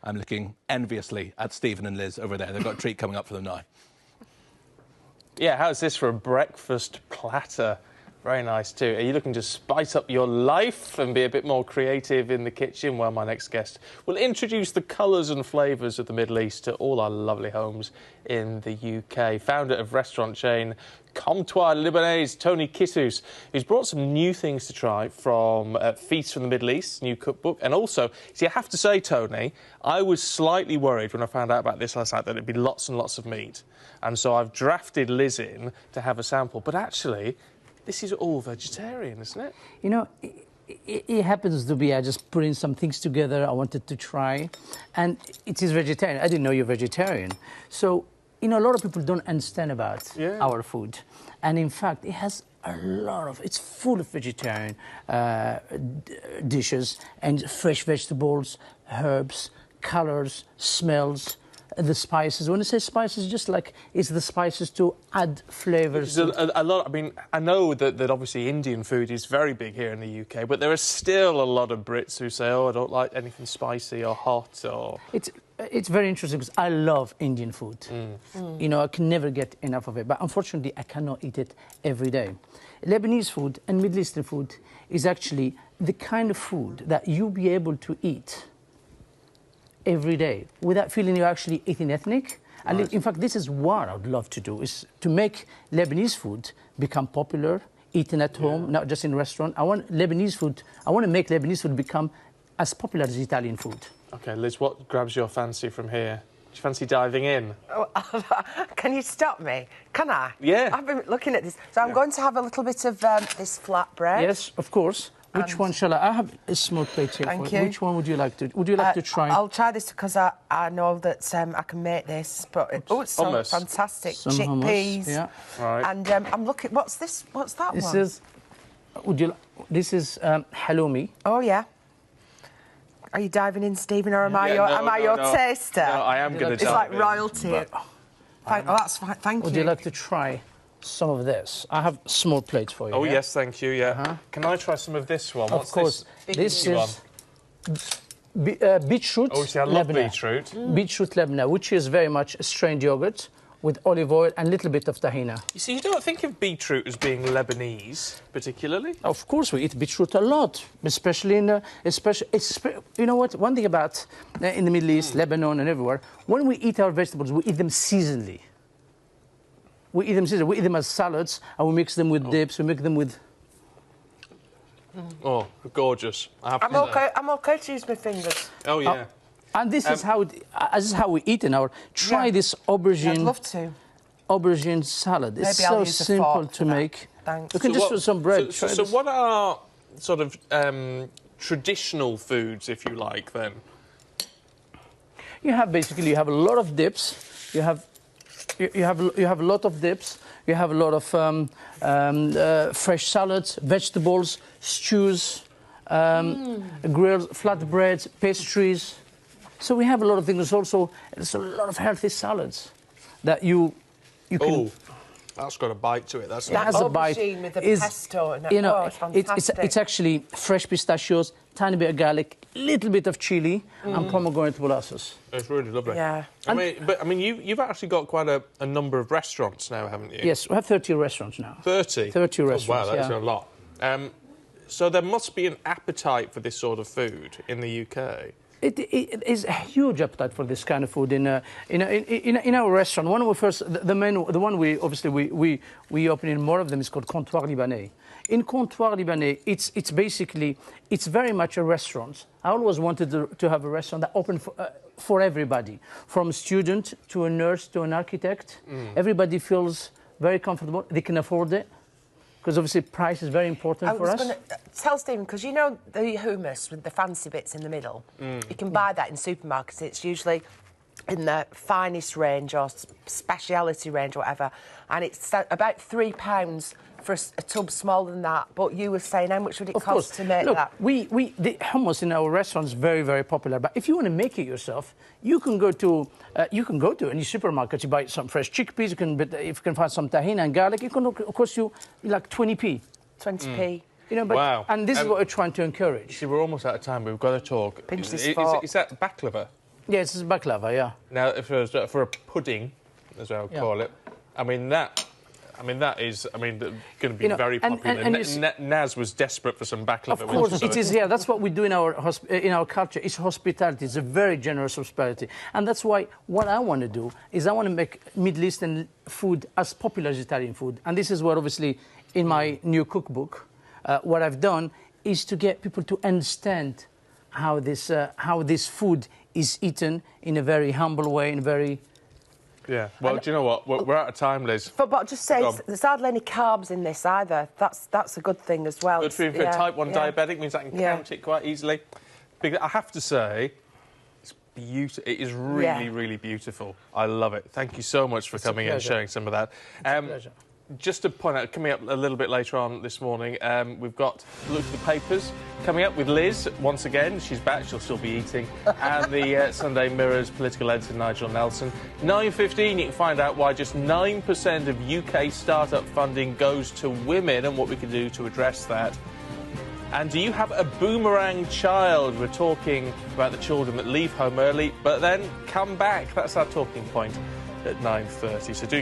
I'm looking enviously at Stephen and Liz over there. They've got a treat coming up for them now. Yeah, how's this for a breakfast platter? Very nice too. Are you looking to spice up your life and be a bit more creative in the kitchen? Well, my next guest will introduce the colours and flavours of the Middle East to all our lovely homes in the UK. Founder of restaurant chain Comptoir Libanese, Tony Kitous, who's brought some new things to try from Feasts from the Middle East, new cookbook. And also, see, I have to say, Tony, I was slightly worried when I found out about this last night that it'd be lots and lots of meat. And so I've drafted Liz in to have a sample. But actually, this is all vegetarian, isn't it? You know, it happens to be I just put in some things together I wanted to try, and it is vegetarian. I didn't know you're vegetarian. So, you know, a lot of people don't understand about our food. And in fact, it has a lot of, it's full of vegetarian dishes and fresh vegetables, herbs, colors, smells, the spices. When I say spices, just like it's the spices to add flavours. A lot. I mean, I know that obviously Indian food is very big here in the UK, but there are still a lot of Brits who say, "Oh, I don't like anything spicy or hot." Or it's very interesting because I love Indian food. You know, I can never get enough of it. But unfortunately, I cannot eat it every day. Lebanese food and Middle Eastern food is actually the kind of food that you'll be able to eat every day without feeling you're actually eating ethnic. And in fact, this is what I'd love to do, is to make Lebanese food become popular, eaten at home, not just in restaurant. I want to make Lebanese food become as popular as Italian food. OK, Liz, what grabs your fancy from here? Do you fancy diving in? Oh, can you stop me? Can I? Yeah. I've been looking at this. So I'm going to have a little bit of this flatbread. Yes, of course. Which one shall I have a small plate here. Thank you. Which one would you like to? Would you like to try? I'll try this because I know that I can make this. But it's so hummus. fantastic. Some chickpeas. hummus, yeah. Right. And I'm looking. What's this? What's that This one? is. This is halloumi. Oh yeah. Are you diving in, Stephen, or am I your taster? No, I am going to dive in. It's like royalty. Oh, that's fine. Thank you. Would you like to try some of this? I have small plates for you. Oh, yeah? yes, thank you, yeah. Can I try some of this one? Of course. This is beetroot. Oh, see, I love beetroot. Beetroot Lebanon, which is very much strained yogurt with olive oil and a little bit of tahina. You see, you don't think of beetroot as being Lebanese, particularly? Of course, we eat beetroot a lot, especially in you know what? One thing about in the Middle East, Lebanon, and everywhere, when we eat our vegetables, we eat them seasonally. We eat them seasonally. We eat them as salads, and we mix them with dips. We make them with. Oh, gorgeous! I'm okay to use my fingers. Oh yeah. And this is how we eat in our. Try this aubergine. I'd love to. Aubergine salad. It's Maybe I'll so use a simple fork to for that. make. Thanks. You can just put some bread. So what are sort of traditional foods, if you like, then? You have a lot of dips. You have a lot of dips. You have a lot of fresh salads, vegetables, stews, grilled flatbreads, pastries. So we have a lot of things. There's a lot of healthy salads that you can. Oh, that's got a bite to it. That has a bite. With the pesto. You know, it's fantastic. it's actually fresh pistachios, tiny bit of garlic, little bit of chili, and pomegranate molasses. It's really lovely. Yeah. I mean, you've actually got quite a number of restaurants now, haven't you? Yes, we have 30 restaurants now. 30? 30 restaurants, wow, that's a lot. So there must be an appetite for this sort of food in the UK. It is a huge appetite for this kind of food in our restaurant. One of the first, the one we open in more of them is called Comptoir Libanais. In Comptoir Libanais, it's basically very much a restaurant. I always wanted to have a restaurant that opened for everybody, from a student to a nurse to an architect. Everybody feels very comfortable. They can afford it. Because obviously price is very important for us. I was going to tell Stephen, because you know the hummus with the fancy bits in the middle? You can buy that in supermarkets. It's usually in the finest range or speciality range or whatever. And it's about £3 for a tub smaller than that. But you were saying, how much would it cost to make that? The hummus in our restaurant is very, very popular. But if you want to make it yourself, you can go to any supermarket. You buy some fresh chickpeas. If you can find some tahina and garlic, it can cost you like 20p. 20p. You know, but, wow. And this is what we're trying to encourage. See, we're almost out of time, but we've got to talk. Pinch this fork. Is that baklava? Yes, it's baklava, yeah. Now, if for a pudding, as I would call it, I mean that is going to be very popular. And Naz was desperate for some baklava. Of course, it is. Yeah, that's what we do in our culture. It's hospitality. It's a very generous hospitality, and that's why what I want to do is I want to make Middle Eastern food as popular as Italian food, and this is what obviously in my new cookbook, what I've done is to get people to understand how this food is eaten in a very humble way, in a very... Yeah, well, do you know what? We're out of time, Liz. But just say, there's hardly any carbs in this either. That's a good thing as well. Good for you. Type 1 diabetic means I can count it quite easily. Because I have to say, it's beautiful. It is really, really beautiful. I love it. Thank you so much for coming in and sharing some of that. It's a pleasure. Just to point out, coming up a little bit later on this morning, we've got Look at the Papers coming up with Liz once again. She's back, she'll still be eating. And the Sunday Mirror's political editor, Nigel Nelson. 9:15, you can find out why just 9% of UK start-up funding goes to women and what we can do to address that. And do you have a boomerang child? We're talking about the children that leave home early, but then come back. That's our talking point at 9:30. So do get